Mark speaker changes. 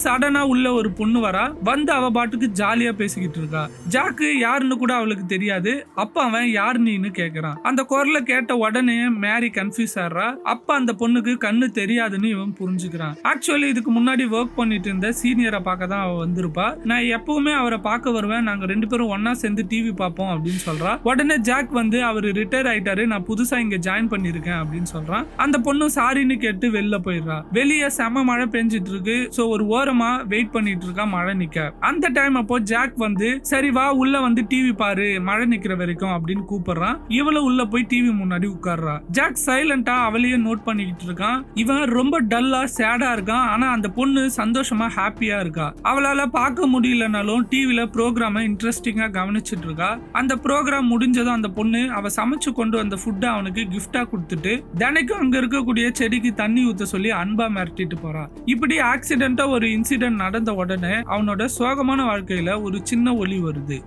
Speaker 1: சடனா உள்ள ஒரு பொண்ணு வரா, வந்து அவ பாட்டுக்கு ஜாலியா பேசிக்கிட்டு இருக்கா. ஜாக்கு யாருன்னு கூட அவளுக்கு தெரியாது. அப்ப அவன் யார் நீன்னு கேக்குறான். அந்த குரலை கேட்ட உடனே மேரி கன்ஃபியூஸ் ஆறா. அப்ப அந்த பொண்ணுக்கு கண்ணு தெரியாதுன்னு இவன் புரிஞ்சுக்கிறான். ஆக்சுவலி இதுக்கு முன்னாடி ஒர்க் பண்ணிட்டு இருந்த சீனியரை பார்க்க தான் அவ வந்திருப்பா. நான் எப்பவுமே அவரை பார்க்க வருவேன், நாங்க 2 பேரும் ஒன்னா சேர்ந்து டிவி பார்ப்போம் அப்படின்னு சொல்றா. உடனே ஜாக் வந்து அவரு ரிட்டையர் ஆயிட்டாரு, நான் புதுசா இங்க ஜாயின் பண்ணிருக்கேன் அப்படின்னு சொல்றான். அந்த பொண்ணு சாரின்னு கேட்டு வெளில போயிடுறா. வெளியே செம மழை பெஞ்சிட்டு இருக்கு. சோ ஒரு வெயிட் பண்ணிட்டு இருக்கா மழை நிக்க. அந்த டைம் அப்போ ஜாக் வந்து சரி வா உள்ள வந்து டிவி பாரு மழை நிக்கிற வரைக்கும் அப்படின்னு கூப்பிடுறான். இவளும் உள்ள போய் டிவி முன்னாடி உட்கார்றா. ஜாக் சைலண்டா அவளையே நோட் பண்ணிக்கிட்டு இருக்கான். இவன் ரொம்ப டல்லா சேடா இருக்கான். ஆனா அந்த பொண்ணு சந்தோஷமா ஹாப்பியா இருக்கா. அவளால பார்க்க முடியலனாலும் டிவில ப்ரோக்ராம இன்ட்ரெஸ்டிங்கா கவனிச்சிட்டு இருக்கா. அந்த ப்ரோக்ராம் முடிஞ்சதும் அந்த பொண்ணு அவ சமைச்சு கொண்டு வந்த ஃபுட்டை அவனுக்கு கிஃப்டா கொடுத்துட்டு தினைக்கும் அங்க இருக்கக்கூடிய செடிக்கு தண்ணி ஊத்த சொல்லி அன்பா மிரட்டிட்டு போறா. இப்படி ஆக்சிடென்டா ஒரு இன்சிடென்ட் நடந்த உடனே அவனோட சோகமான வாழ்க்கையில ஒரு சின்ன ஒளி வருது.